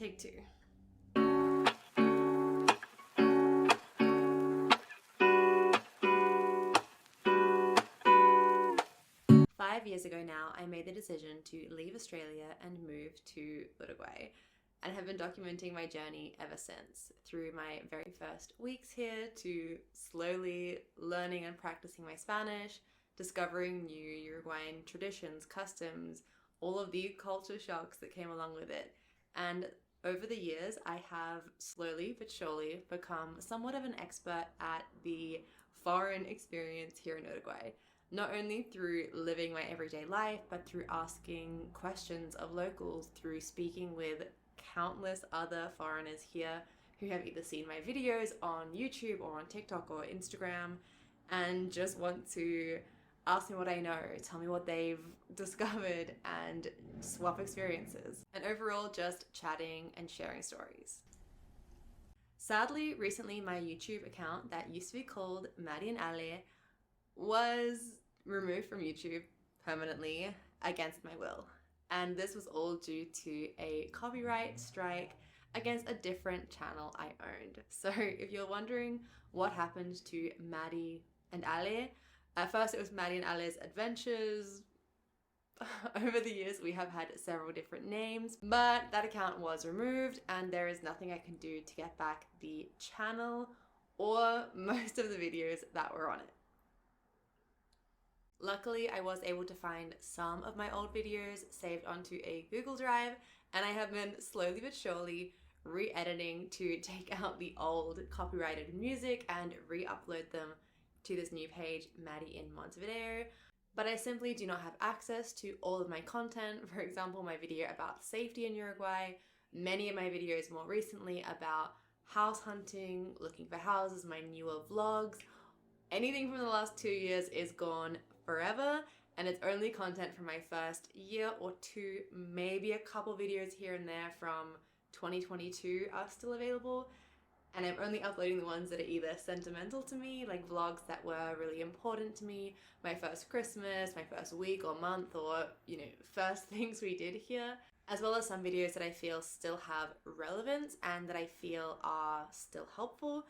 Take two. 5 years ago now, I made the decision to leave Australia and move to Uruguay, and have been documenting my journey ever since, through my very first weeks here to slowly learning and practicing my Spanish, discovering new Uruguayan traditions, customs, all of the culture shocks that came along with it. And over the years, I have slowly but surely become somewhat of an expert at the foreign experience here in Uruguay. Not only through living my everyday life, but through asking questions of locals, through speaking with countless other foreigners here who have either seen my videos on YouTube or on TikTok or Instagram and just want to ask me what I know, tell me what they've discovered, and swap experiences. And overall, just chatting and sharing stories. Sadly, recently my YouTube account that used to be called Maddie and Ale was removed from YouTube permanently against my will. And this was all due to a copyright strike against a different channel I owned. So if you're wondering what happened to Maddie and Ale, at first it was Maddie and Ale's Adventures. Over the years we have had several different names, but that account was removed and there is nothing I can do to get back the channel or most of the videos that were on it. Luckily, I was able to find some of my old videos saved onto a Google Drive, and I have been slowly but surely re-editing to take out the old copyrighted music and re-upload them to this new page, Maddie in Montevideo. But I simply do not have access to all of my content. For example, my video about safety in Uruguay, many of my videos more recently about house hunting, looking for houses, my newer vlogs. Anything from the last 2 years is gone forever, and it's only content from my first year or two, maybe a couple videos here and there from 2022 are still available, and I'm only uploading the ones that are either sentimental to me, like vlogs that were really important to me, my first Christmas, my first week or month, or first things we did here, as well as some videos that I feel still have relevance and that I feel are still helpful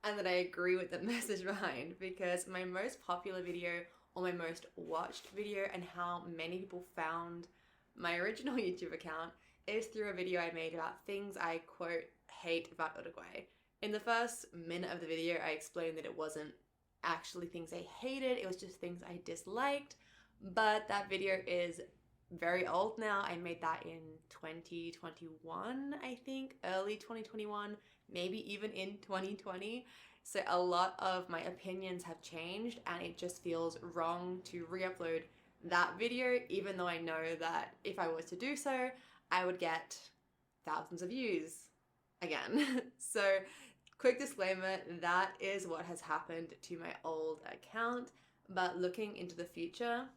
and that I agree with the message behind, because my most popular video or my most watched video and how many people found my original YouTube account is through a video I made about things I quote hate about Uruguay. In the first minute of the video, I explained that it wasn't actually things I hated, it was just things I disliked, but that video is very old now. I made that in 2021, I think, early 2021, maybe even in 2020. So a lot of my opinions have changed and it just feels wrong to re-upload that video, even though I know that if I was to do so, I would get thousands of views again. So quick disclaimer, that is what has happened to my old account. But looking into the future,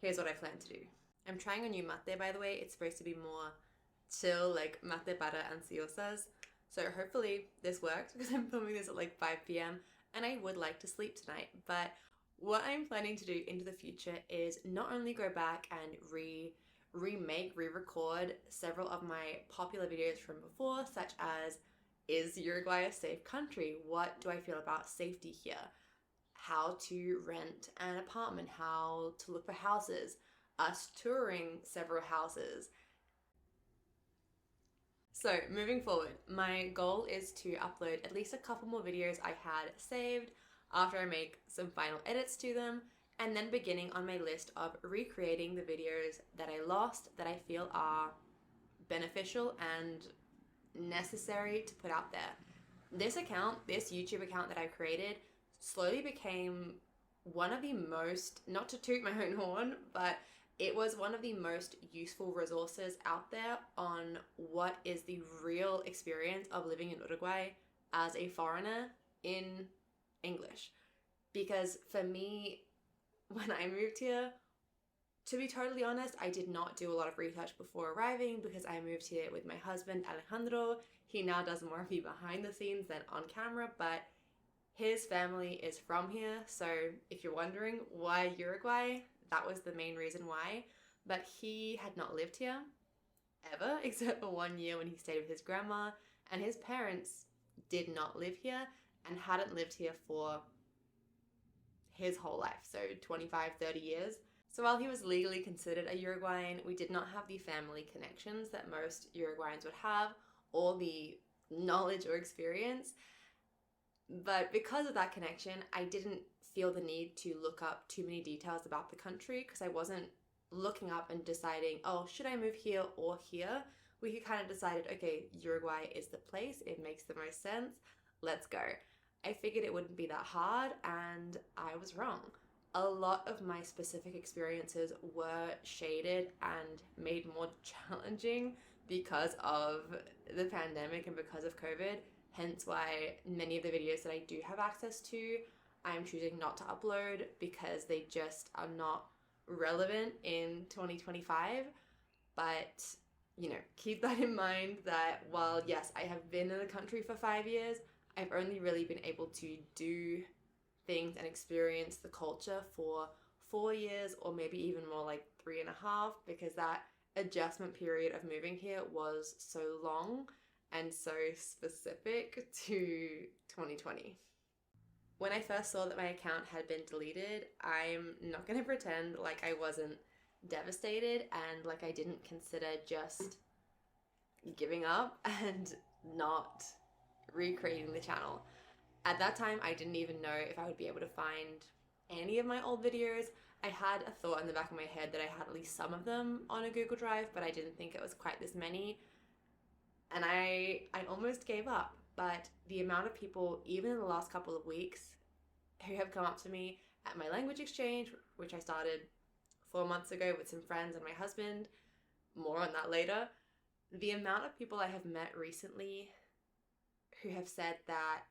here's what I plan to do. I'm trying a new mate, by the way. It's supposed to be more chill, like mate para ansiosas. So hopefully this works, because I'm filming this at like 5 p.m. and I would like to sleep tonight. But what I'm planning to do into the future is not only go back and re-record several of my popular videos from before, such as, is Uruguay a safe country? What do I feel about safety here? How to rent an apartment, how to look for houses, us touring several houses. So moving forward, my goal is to upload at least a couple more videos I had saved after I make some final edits to them, and then beginning on my list of recreating the videos that I lost that I feel are beneficial and necessary to put out there. This account, this YouTube account that I created, slowly became one of the most, not to toot my own horn, but it was one of the most useful resources out there on what is the real experience of living in Uruguay as a foreigner in English. Because for me, when I moved here, to be totally honest, I did not do a lot of research before arriving, because I moved here with my husband, Alejandro. He now does more of the behind the scenes than on camera, but his family is from here. So if you're wondering why Uruguay, that was the main reason why. But he had not lived here ever, except for 1 year when he stayed with his grandma, and his parents did not live here and hadn't lived here for his whole life, so 25, 30 years. So while he was legally considered a Uruguayan, we did not have the family connections that most Uruguayans would have, or the knowledge or experience. But because of that connection, I didn't feel the need to look up too many details about the country, because I wasn't looking up and deciding, oh, should I move here or here? We kind of decided, okay, Uruguay is the place, it makes the most sense, let's go. I figured it wouldn't be that hard, and I was wrong. A lot of my specific experiences were shaded and made more challenging because of the pandemic and because of COVID, hence why many of the videos that I do have access to, I'm choosing not to upload because they just are not relevant in 2025. But, you know, keep that in mind that while, yes, I have been in the country for 5 years, I've only really been able to do things and experience the culture for 4 years, or maybe even more, like 3.5, because that adjustment period of moving here was so long and so specific to 2020. When I first saw that my account had been deleted, I'm not going to pretend like I wasn't devastated and like I didn't consider just giving up and not recreating the channel. At that time, I didn't even know if I would be able to find any of my old videos. I had a thought in the back of my head that I had at least some of them on a Google Drive, but I didn't think it was quite this many. And I almost gave up. But the amount of people, even in the last couple of weeks, who have come up to me at my language exchange, which I started 4 months ago with some friends and my husband, more on that later, the amount of people I have met recently who have said that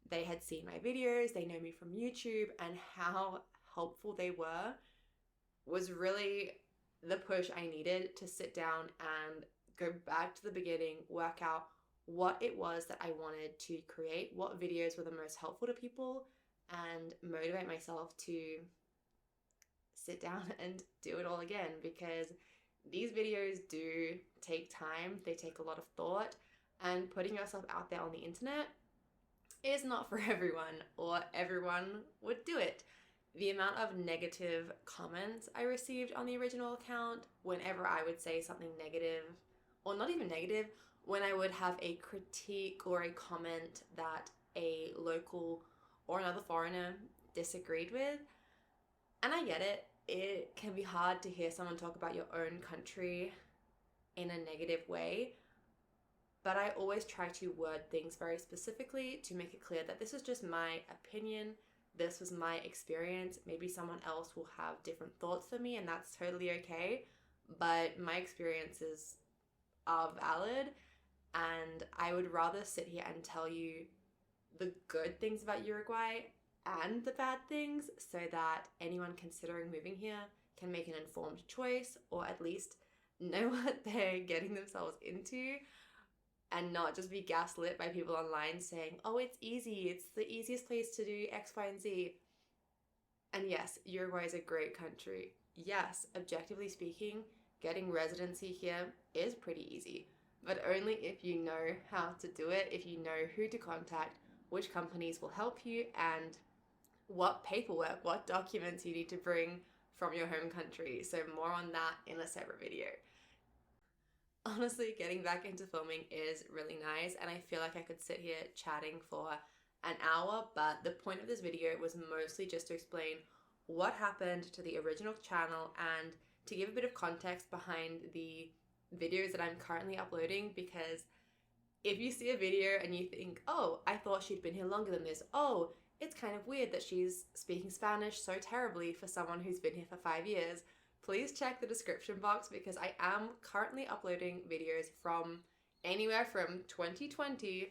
they had seen my videos, they know me from YouTube, and how helpful they were was really the push I needed to sit down and go back to the beginning, work out what it was that I wanted to create, what videos were the most helpful to people, and motivate myself to sit down and do it all again, because these videos do take time, they take a lot of thought, and putting yourself out there on the internet is not for everyone, or everyone would do it. The amount of negative comments I received on the original account whenever I would say something negative, or not even negative, when I would have a critique or a comment that a local or another foreigner disagreed with. And I get it, it can be hard to hear someone talk about your own country in a negative way, but I always try to word things very specifically to make it clear that this is just my opinion, this was my experience. Maybe someone else will have different thoughts than me, and that's totally okay, but my experiences are valid, and I would rather sit here and tell you the good things about Uruguay and the bad things, so that anyone considering moving here can make an informed choice, or at least know what they're getting themselves into, and not just be gaslit by people online saying, oh, it's easy, it's the easiest place to do X, Y, and Z. And yes, Uruguay is a great country. Yes, objectively speaking, getting residency here is pretty easy, but only if you know how to do it, if you know who to contact, which companies will help you, and what paperwork, what documents you need to bring from your home country. So more on that in a separate video. Honestly, getting back into filming is really nice, and I feel like I could sit here chatting for an hour, but the point of this video was mostly just to explain what happened to the original channel and to give a bit of context behind the videos that I'm currently uploading, because if you see a video and you think, oh, I thought she'd been here longer than this, oh, it's kind of weird that she's speaking Spanish so terribly for someone who's been here for 5 years, please check the description box, because I am currently uploading videos from anywhere from 2020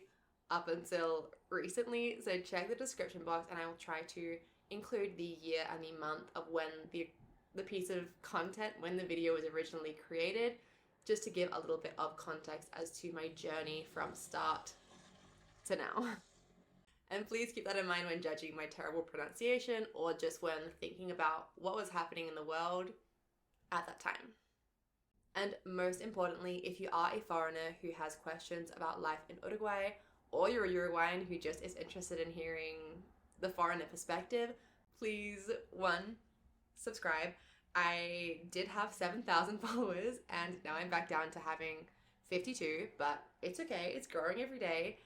up until recently. So check the description box and I will try to include the year and the month of when the piece of content, when the video was originally created, just to give a little bit of context as to my journey from start to now. And please keep that in mind when judging my terrible pronunciation, or just when thinking about what was happening in the world at that time. And most importantly, if you are a foreigner who has questions about life in Uruguay, or you're a Uruguayan who just is interested in hearing the foreigner perspective, please, 1, subscribe. I did have 7,000 followers and now I'm back down to having 52, but it's okay, it's growing every day.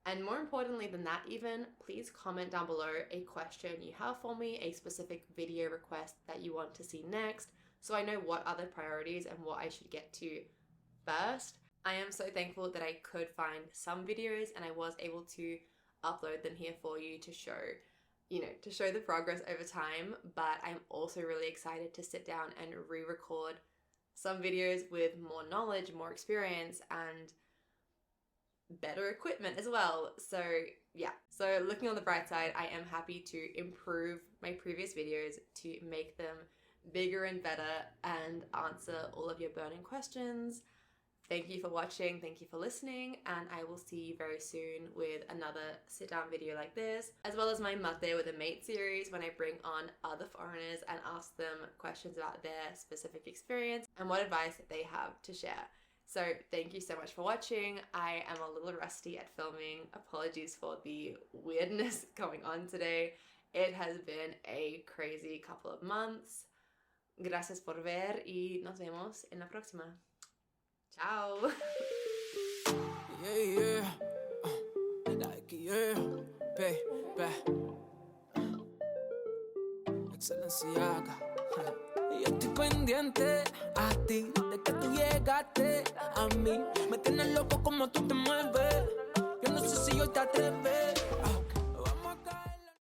And more importantly than that even, please comment down below a question you have for me, a specific video request that you want to see next, so I know what other priorities and what I should get to first. I am so thankful that I could find some videos and I was able to upload them here for you to show, to show the progress over time, but I'm also really excited to sit down and re-record some videos with more knowledge, more experience, and better equipment as well. So yeah, so looking on the bright side, I am happy to improve my previous videos to make them bigger and better and answer all of your burning questions. Thank you for watching, thank you for listening, and I will see you very soon with another sit-down video like this, as well as my Mate with a Mate series when I bring on other foreigners and ask them questions about their specific experience and what advice they have to share. So thank you so much for watching. I am a little rusty at filming. Apologies for the weirdness going on today. It has been a crazy couple of months. Gracias por ver y nos vemos en la próxima. Ciao. Yeah, yeah. Like, yeah. 𝒐𝒊𝒄. Y yo estoy pendiente a ti, de que tú llegaste a mí. Me tienes loco como tú te mueves. Yo no sé si hoy te atreves.